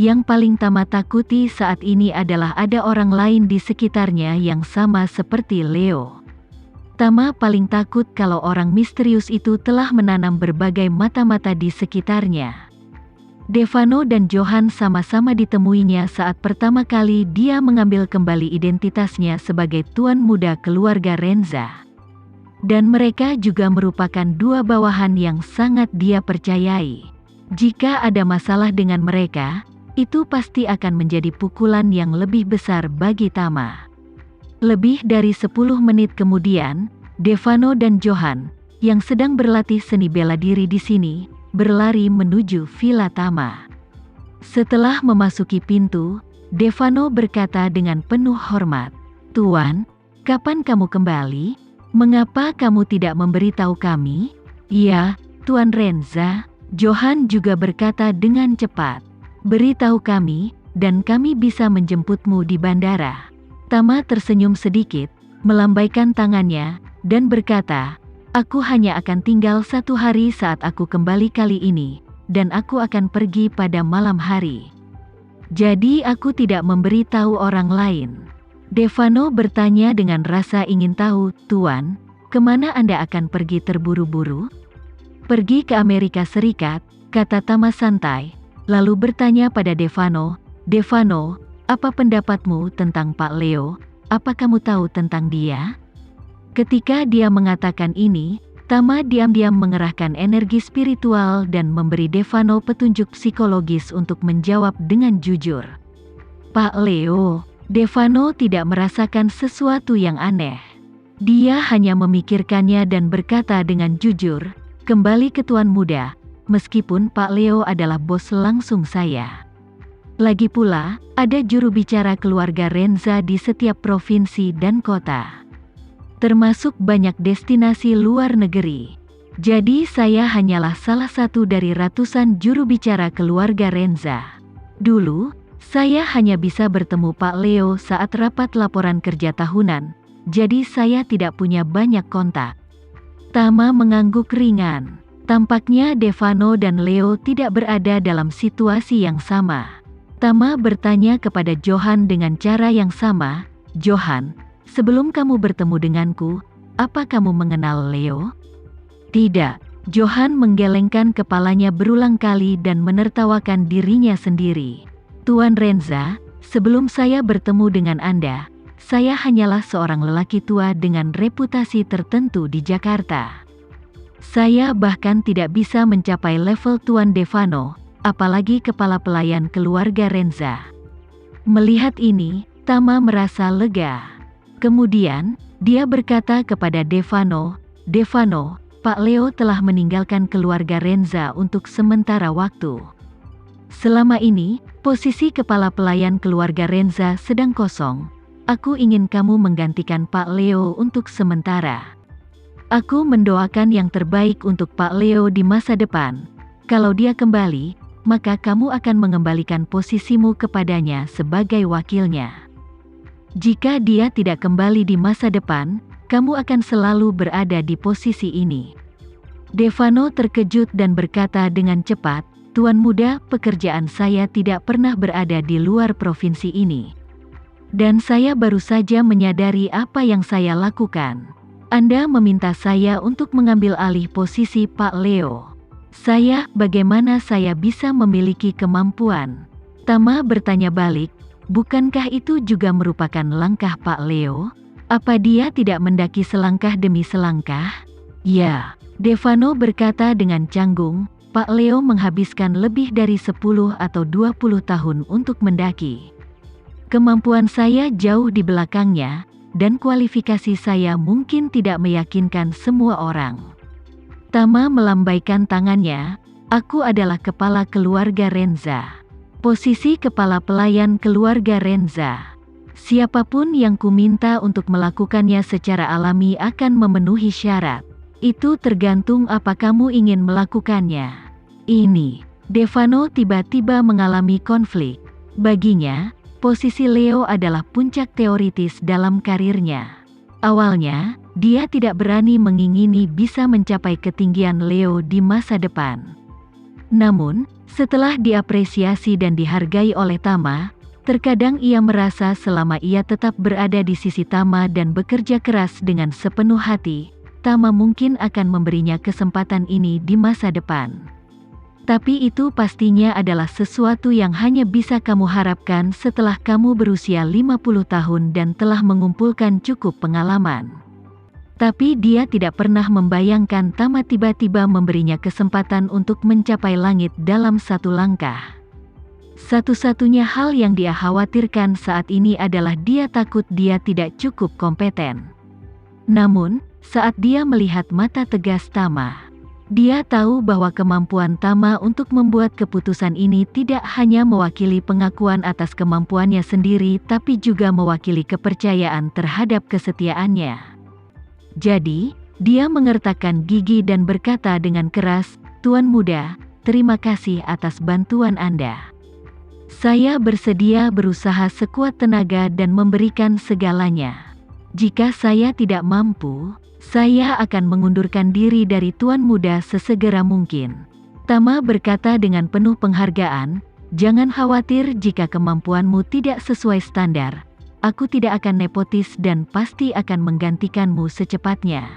Yang paling Tama takuti saat ini adalah ada orang lain di sekitarnya yang sama seperti Leo. Tama paling takut kalau orang misterius itu telah menanam berbagai mata-mata di sekitarnya. Devano dan Johan sama-sama ditemuinya saat pertama kali dia mengambil kembali identitasnya sebagai tuan muda keluarga Renza. Dan mereka juga merupakan dua bawahan yang sangat dia percayai. Jika ada masalah dengan mereka, itu pasti akan menjadi pukulan yang lebih besar bagi Tama. Lebih dari 10 menit kemudian, Devano dan Johan, yang sedang berlatih seni bela diri di sini, berlari menuju villa Tama. Setelah memasuki pintu, Devano berkata dengan penuh hormat, "Tuan, kapan kamu kembali? Mengapa kamu tidak memberitahu kami?" "Ya, Tuan Renza," Johan juga berkata dengan cepat. "Beritahu kami, dan kami bisa menjemputmu di bandara." Tama tersenyum sedikit, melambaikan tangannya, dan berkata, "Aku hanya akan tinggal 1 hari saat aku kembali kali ini, dan aku akan pergi pada malam hari. Jadi aku tidak memberitahu orang lain." Devano bertanya dengan rasa ingin tahu, "Tuan, kemana Anda akan pergi terburu-buru?" "Pergi ke Amerika Serikat," kata Tama santai, lalu bertanya pada Devano, "Devano, apa pendapatmu tentang Pak Leo? Apa kamu tahu tentang dia?" Ketika dia mengatakan ini, Tama diam-diam mengerahkan energi spiritual dan memberi Devano petunjuk psikologis untuk menjawab dengan jujur. "Pak Leo," Devano tidak merasakan sesuatu yang aneh. Dia hanya memikirkannya dan berkata dengan jujur, "Kembali ke Tuan Muda, meskipun Pak Leo adalah bos langsung saya. Lagi pula, ada juru bicara keluarga Renza di setiap provinsi dan kota, termasuk banyak destinasi luar negeri. Jadi saya hanyalah salah satu dari ratusan juru bicara keluarga Renza. Dulu, saya hanya bisa bertemu Pak Leo saat rapat laporan kerja tahunan, jadi saya tidak punya banyak kontak." Tama mengangguk ringan. Tampaknya Devano dan Leo tidak berada dalam situasi yang sama. Tama bertanya kepada Johan dengan cara yang sama, "Johan, sebelum kamu bertemu denganku, apa kamu mengenal Leo?" "Tidak." Johan menggelengkan kepalanya berulang kali dan menertawakan dirinya sendiri. "Tuan Renza, sebelum saya bertemu dengan Anda, saya hanyalah seorang lelaki tua dengan reputasi tertentu di Jakarta. Saya bahkan tidak bisa mencapai level Tuan Devano, apalagi kepala pelayan keluarga Renza." Melihat ini, Tama merasa lega. Kemudian, dia berkata kepada Devano, "Devano, Pak Leo telah meninggalkan keluarga Renza untuk sementara waktu. Selama ini, posisi kepala pelayan keluarga Renza sedang kosong. Aku ingin kamu menggantikan Pak Leo untuk sementara. Aku mendoakan yang terbaik untuk Pak Leo di masa depan. Kalau dia kembali, maka kamu akan mengembalikan posisimu kepadanya sebagai wakilnya. Jika dia tidak kembali di masa depan, kamu akan selalu berada di posisi ini." Devano terkejut dan berkata dengan cepat, "Tuan Muda, pekerjaan saya tidak pernah berada di luar provinsi ini. Dan saya baru saja menyadari apa yang saya lakukan. Anda meminta saya untuk mengambil alih posisi Pak Leo. Bagaimana saya bisa memiliki kemampuan?" Tama bertanya balik, "Bukankah itu juga merupakan langkah Pak Leo? Apa dia tidak mendaki selangkah demi selangkah?" "Ya," Devano berkata dengan canggung, "Pak Leo menghabiskan lebih dari 10 atau 20 tahun untuk mendaki. Kemampuan saya jauh di belakangnya, dan kualifikasi saya mungkin tidak meyakinkan semua orang." Tama melambaikan tangannya, "Aku adalah kepala keluarga Renza. Posisi kepala pelayan keluarga Renza. Siapapun yang kuminta untuk melakukannya secara alami akan memenuhi syarat. Itu tergantung apa kamu ingin melakukannya." Ini, Devano tiba-tiba mengalami konflik. Baginya, posisi Leo adalah puncak teoritis dalam karirnya. Awalnya, dia tidak berani mengingini bisa mencapai ketinggian Leo di masa depan. Namun, setelah diapresiasi dan dihargai oleh Tama, terkadang ia merasa selama ia tetap berada di sisi Tama dan bekerja keras dengan sepenuh hati, Tama mungkin akan memberinya kesempatan ini di masa depan. Tapi itu pastinya adalah sesuatu yang hanya bisa kamu harapkan setelah kamu berusia 50 tahun dan telah mengumpulkan cukup pengalaman. Tapi dia tidak pernah membayangkan Tama tiba-tiba memberinya kesempatan untuk mencapai langit dalam satu langkah. Satu-satunya hal yang dia khawatirkan saat ini adalah dia takut dia tidak cukup kompeten. Namun, saat dia melihat mata tegas Tama, dia tahu bahwa kemampuan Tama untuk membuat keputusan ini tidak hanya mewakili pengakuan atas kemampuannya sendiri tapi juga mewakili kepercayaan terhadap kesetiaannya. Jadi, dia mengertakkan gigi dan berkata dengan keras, "Tuan muda, terima kasih atas bantuan Anda. Saya bersedia berusaha sekuat tenaga dan memberikan segalanya. Jika saya tidak mampu, saya akan mengundurkan diri dari Tuan muda sesegera mungkin." Tama berkata dengan penuh penghargaan, "Jangan khawatir jika kemampuanmu tidak sesuai standar. Aku tidak akan nepotis dan pasti akan menggantikanmu secepatnya."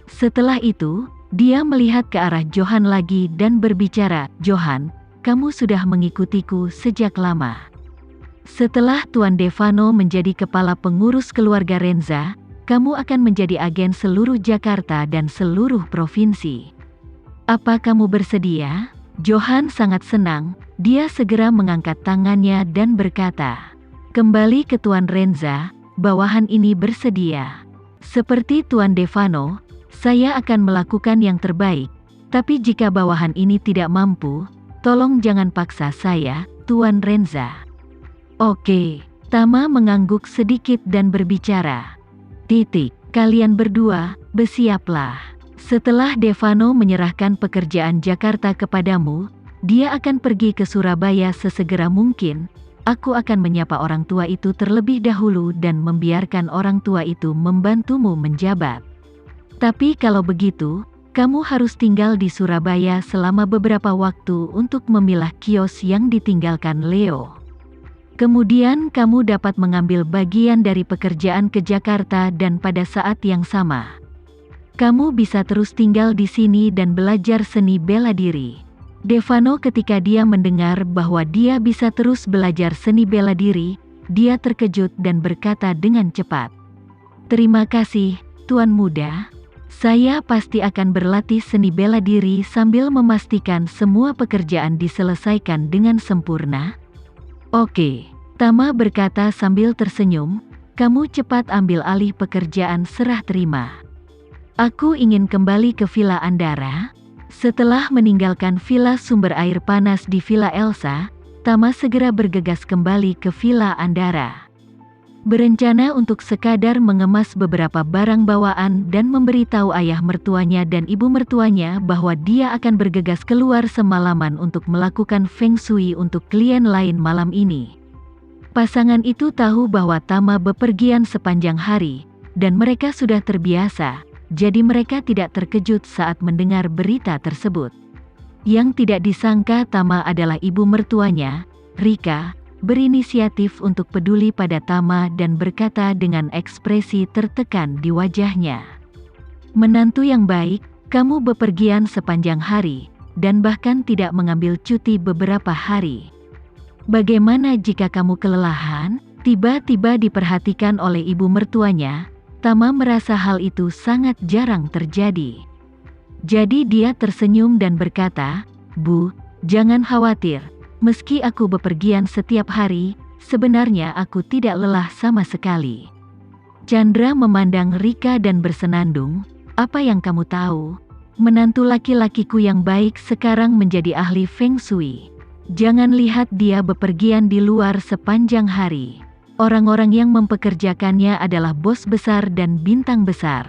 Setelah itu, dia melihat ke arah Johan lagi dan berbicara, "Johan, kamu sudah mengikutiku sejak lama. Setelah Tuan Devano menjadi kepala pengurus keluarga Renza, kamu akan menjadi agen seluruh Jakarta dan seluruh provinsi. Apa kamu bersedia?" Johan sangat senang, dia segera mengangkat tangannya dan berkata, "Kembali ke Tuan Renza, bawahan ini bersedia. Seperti Tuan Devano, saya akan melakukan yang terbaik, tapi jika bawahan ini tidak mampu, tolong jangan paksa saya, Tuan Renza." "Oke." Tama mengangguk sedikit dan berbicara, "Kalian berdua, bersiaplah. Setelah Devano menyerahkan pekerjaan Jakarta kepadamu, dia akan pergi ke Surabaya sesegera mungkin. Aku akan menyapa orang tua itu terlebih dahulu dan membiarkan orang tua itu membantumu menjabat. Tapi kalau begitu, kamu harus tinggal di Surabaya selama beberapa waktu untuk memilah kios yang ditinggalkan Leo. Kemudian kamu dapat mengambil bagian dari pekerjaan ke Jakarta dan pada saat yang sama, kamu bisa terus tinggal di sini dan belajar seni bela diri." Devano ketika dia mendengar bahwa dia bisa terus belajar seni bela diri, dia terkejut dan berkata dengan cepat, "Terima kasih, Tuan muda. Saya pasti akan berlatih seni bela diri sambil memastikan semua pekerjaan diselesaikan dengan sempurna." "Oke," Tama berkata sambil tersenyum, "kamu cepat ambil alih pekerjaan serah terima. Aku ingin kembali ke Villa Andara." Setelah meninggalkan villa sumber air panas di Villa Elsa, Tama segera bergegas kembali ke Villa Andara. Berencana untuk sekadar mengemas beberapa barang bawaan dan memberitahu ayah mertuanya dan ibu mertuanya bahwa dia akan bergegas keluar semalaman untuk melakukan feng shui untuk klien lain malam ini. Pasangan itu tahu bahwa Tama bepergian sepanjang hari, dan mereka sudah terbiasa. Jadi mereka tidak terkejut saat mendengar berita tersebut. Yang tidak disangka Tama adalah ibu mertuanya, Rika, berinisiatif untuk peduli pada Tama dan berkata dengan ekspresi tertekan di wajahnya, "Menantu yang baik, kamu bepergian sepanjang hari, dan bahkan tidak mengambil cuti beberapa hari. Bagaimana jika kamu kelelahan?" Tiba-tiba diperhatikan oleh ibu mertuanya. Tama merasa hal itu sangat jarang terjadi. Jadi dia tersenyum dan berkata, "Bu, jangan khawatir. Meski aku bepergian setiap hari, sebenarnya aku tidak lelah sama sekali." Chandra memandang Rika dan bersenandung, "Apa yang kamu tahu? Menantu laki-lakiku yang baik sekarang menjadi ahli feng shui. Jangan lihat dia bepergian di luar sepanjang hari. Orang-orang yang mempekerjakannya adalah bos besar dan bintang besar.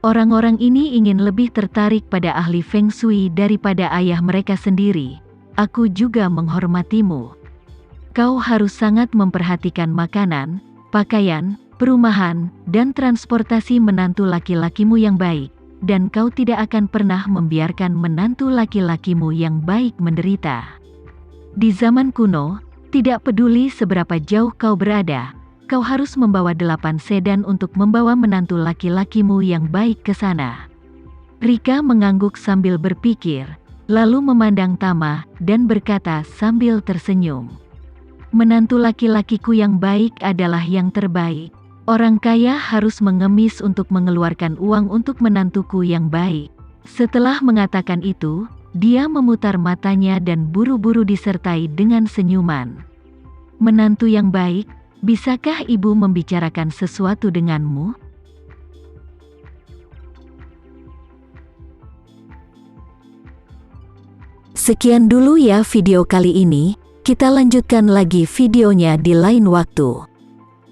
Orang-orang ini ingin lebih tertarik pada ahli feng shui daripada ayah mereka sendiri. Aku juga menghormatimu. Kau harus sangat memperhatikan makanan, pakaian, perumahan, dan transportasi menantu laki-lakimu yang baik. dan kau tidak akan pernah membiarkan menantu laki-lakimu yang baik menderita. Di zaman kuno, tidak peduli seberapa jauh kau berada, kau harus membawa 8 sedan untuk membawa menantu laki-lakimu yang baik ke sana. Rika mengangguk sambil berpikir, lalu memandang Tama dan berkata sambil tersenyum. Menantu laki-lakiku yang baik adalah yang terbaik. Orang kaya harus mengemis untuk mengeluarkan uang untuk menantuku yang baik. Setelah mengatakan itu, dia memutar matanya dan buru-buru disertai dengan senyuman. Menantu yang baik, bisakah ibu membicarakan sesuatu denganmu? Sekian dulu ya video kali ini, kita lanjutkan lagi videonya di lain waktu.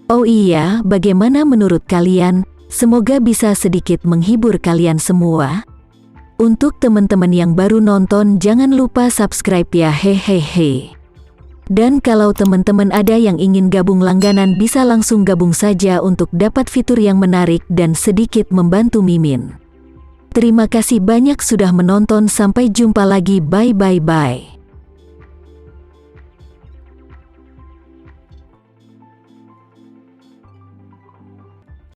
Oh iya, bagaimana menurut kalian? Semoga bisa sedikit menghibur kalian semua. Untuk teman-teman yang baru nonton, jangan lupa subscribe ya, hehehe. Dan kalau teman-teman ada yang ingin gabung langganan, bisa langsung gabung saja untuk dapat fitur yang menarik dan sedikit membantu Mimin. Terima kasih banyak sudah menonton, sampai jumpa lagi, bye.